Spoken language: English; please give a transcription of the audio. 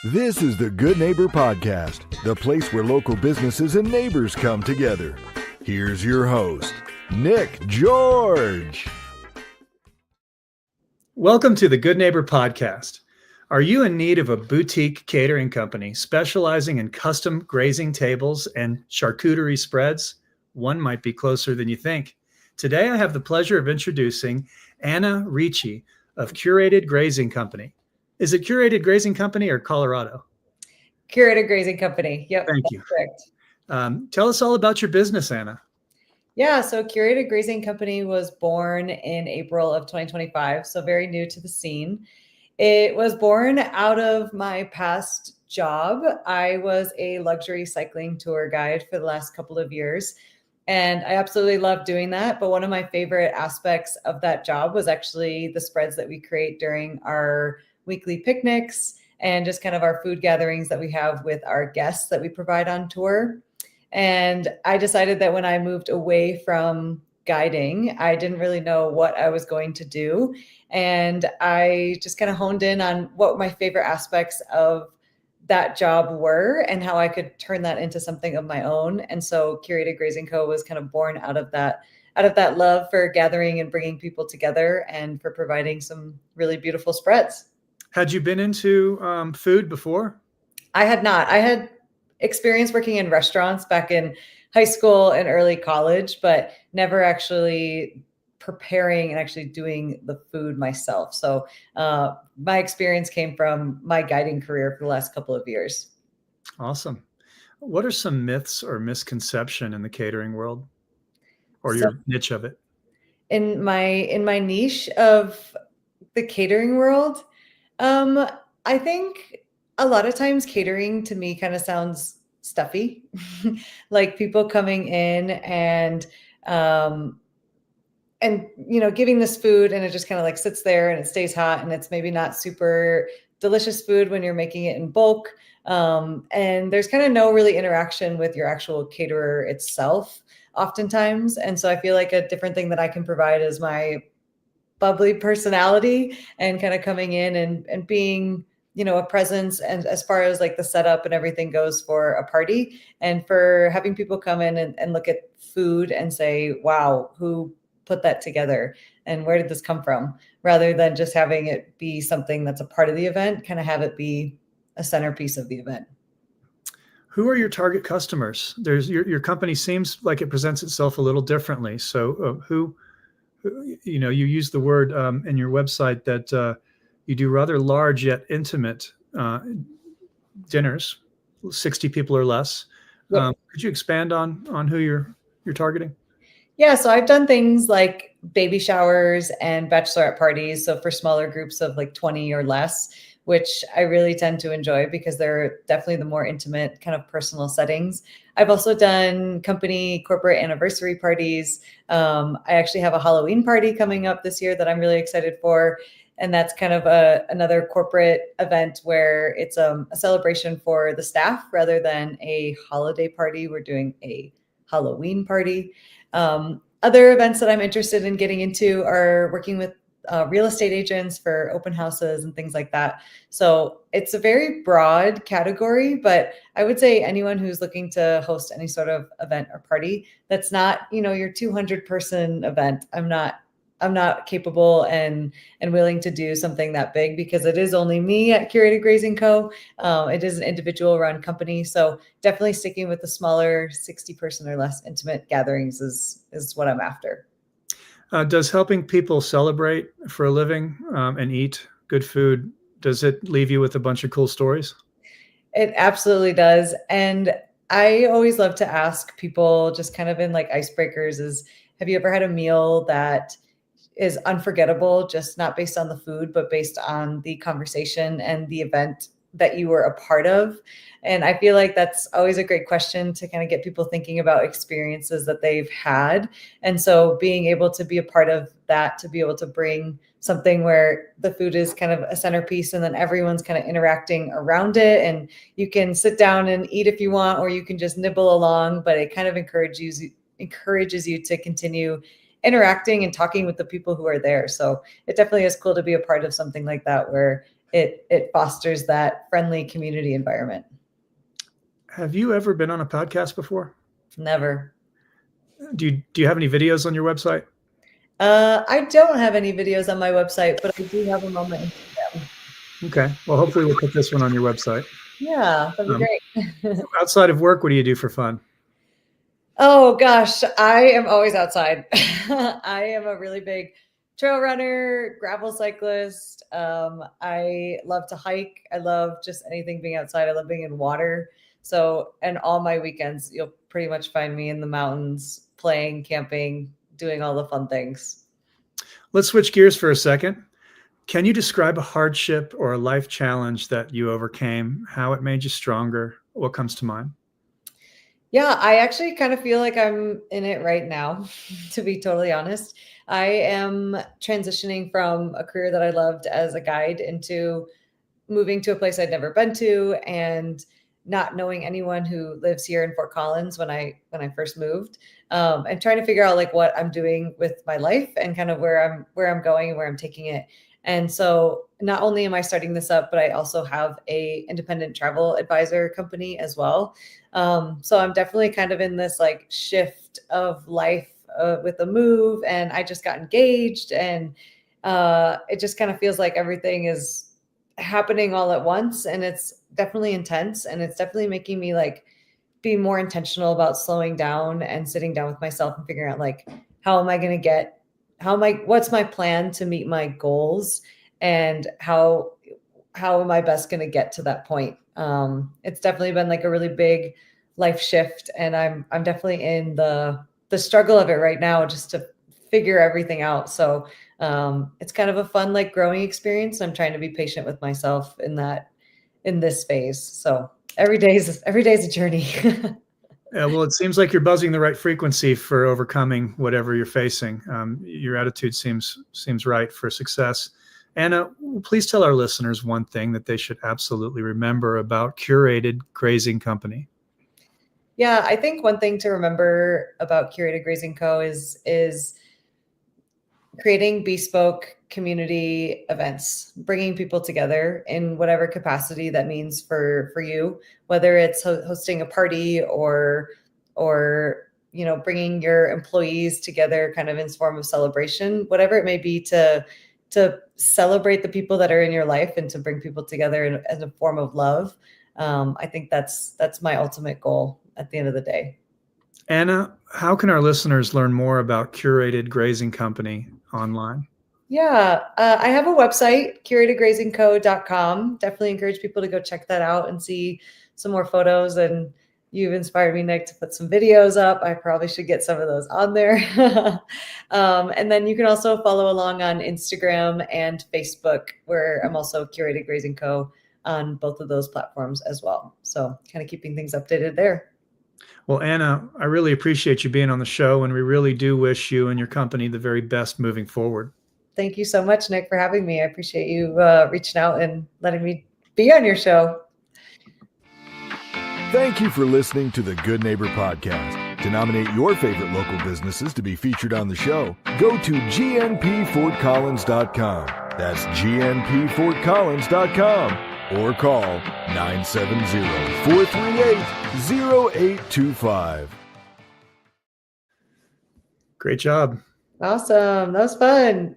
This is the Good Neighbor Podcast, the place where local businesses and neighbors come together. Here's your host, Nick George. Welcome to the Good Neighbor Podcast. Are you in need of a boutique catering company specializing in custom grazing tables and charcuterie spreads? One might be closer than you think. Today, I have the pleasure of introducing Anna Ricci of Curated Grazing Company. Is it Curated Grazing Company or Colorado? Curated Grazing Company. Yep. Thank you. Correct. Tell us all about your business, Anna. Yeah, so Curated Grazing Company was born in April of 2025, so very new to the scene. It was born out of my past job. I was a luxury cycling tour guide for the last couple of years, and I absolutely loved doing that. But one of my favorite aspects of that job was actually the spreads that we create during our weekly picnics and just kind of our food gatherings that we have with our guests that we provide on tour. And I decided that when I moved away from guiding, I didn't really know what I was going to do. And I just kind of honed in on what my favorite aspects of that job were and how I could turn that into something of my own. And so Curated Grazing Co. was kind of born out of that love for gathering and bringing people together and for providing some really beautiful spreads. Had you been into food before? I had not. I had experience working in restaurants back in high school and early college, but never actually preparing and actually doing the food myself. So my experience came from my guiding career for the last couple of years. Awesome. What are some myths or misconception in the catering world, or your niche of it? In my niche of the catering world, I think a lot of times catering to me kind of sounds stuffy, like people coming in and giving this food and it just kind of like sits there and it stays hot and it's maybe not super delicious food when you're making it in bulk. And there's kind of no really interaction with your actual caterer itself oftentimes. And so I feel like a different thing that I can provide is my bubbly personality and kind of coming in and being, a presence, and as far as like the setup and everything goes for a party, and for having people come in and look at food and say, wow, who put that together and where did this come from, rather than just having it be something that's a part of the event, kind of have it be a centerpiece of the event. Who are your target customers? There's your company seems like it presents itself a little differently. So you use the word in your website that you do rather large yet intimate dinners, 60 people or less. Yep. Could you expand on who you're targeting? Yeah, so I've done things like baby showers and bachelorette parties. So for smaller groups of like 20 or less, which I really tend to enjoy because they're definitely the more intimate kind of personal settings. I've also done company corporate anniversary parties. I actually have a Halloween party coming up this year that I'm really excited for. And that's kind of another corporate event where it's a celebration for the staff rather than a holiday party. We're doing a Halloween party. Other events that I'm interested in getting into are working with real estate agents for open houses and things like that. So it's a very broad category, but I would say anyone who's looking to host any sort of event or party that's not, your 200 person event. I'm not capable and willing to do something that big because it is only me at Curated Grazing Co. It is an individual run company. So definitely sticking with the smaller 60 person or less intimate gatherings is what I'm after. Does helping people celebrate for a living and eat good food, does it leave you with a bunch of cool stories? It absolutely does. And I always love to ask people, just kind of in like icebreakers, is have you ever had a meal that is unforgettable, just not based on the food, but based on the conversation and the event that you were a part of? And I feel like that's always a great question to kind of get people thinking about experiences that they've had. And so being able to be a part of that, to be able to bring something where the food is kind of a centerpiece and then everyone's kind of interacting around it, and you can sit down and eat if you want, or you can just nibble along, but it kind of encourages you to continue interacting and talking with the people who are there. So it definitely is cool to be a part of something like that, where it fosters that friendly community environment. Have you ever been on a podcast before? Never. Do you have any videos on your website? I don't have any videos on my website, but I do have them on my Instagram. Okay. Well, hopefully we'll put this one on your website. Yeah, that'd be great. Outside of work, what do you do for fun? Oh gosh, I am always outside. I am a really big trail runner, gravel cyclist. I love to hike. I love just anything being outside. I love being in water. So, and all my weekends, you'll pretty much find me in the mountains, playing, camping, doing all the fun things. Let's switch gears for a second. Can you describe a hardship or a life challenge that you overcame, how it made you stronger? What comes to mind? Yeah, I actually kind of feel like I'm in it right now, to be totally honest. I am transitioning from a career that I loved as a guide into moving to a place I'd never been to and not knowing anyone who lives here in Fort Collins when I first moved, and trying to figure out like what I'm doing with my life and kind of where I'm going and where I'm taking it. And so not only am I starting this up, but I also have a independent travel advisor company as well. So I'm definitely kind of in this like shift of life with the move, and I just got engaged, and it just kind of feels like everything is happening all at once, and it's definitely intense, and it's definitely making me like be more intentional about slowing down and sitting down with myself and figuring out like what's my plan to meet my goals, and how am I best going to get to that point. It's definitely been like a really big life shift, and I'm definitely in the struggle of it right now, just to figure everything out. So it's kind of a fun like growing experience. I'm trying to be patient with myself in this phase. So every day is a journey. Well, it seems like you're buzzing the right frequency for overcoming whatever you're facing. Your attitude seems right for success. Anna, please tell our listeners one thing that they should absolutely remember about Curated Grazing Company. Yeah, I think one thing to remember about Curated Grazing Co. is creating bespoke community events, bringing people together in whatever capacity that means for you, whether it's hosting a party or bringing your employees together kind of in form of celebration, whatever it may be, to celebrate the people that are in your life and to bring people together as a form of love. I think that's my ultimate goal at the end of the day. Anna, how can our listeners learn more about Curated Grazing Company online? Yeah, I have a website, curatedgrazingco.com. Definitely encourage people to go check that out and see some more photos. And you've inspired me, Nick, to put some videos up. I probably should get some of those on there. And then you can also follow along on Instagram and Facebook, where I'm also Curated Grazing Co. on both of those platforms as well. So kind of keeping things updated there. Well, Anna, I really appreciate you being on the show, and we really do wish you and your company the very best moving forward. Thank you so much, Nick, for having me. I appreciate you reaching out and letting me be on your show. Thank you for listening to the Good Neighbor Podcast. To nominate your favorite local businesses to be featured on the show, go to gnpfortcollins.com. That's gnpfortcollins.com. Or call 970-438-0825. Great job. Awesome. That was fun.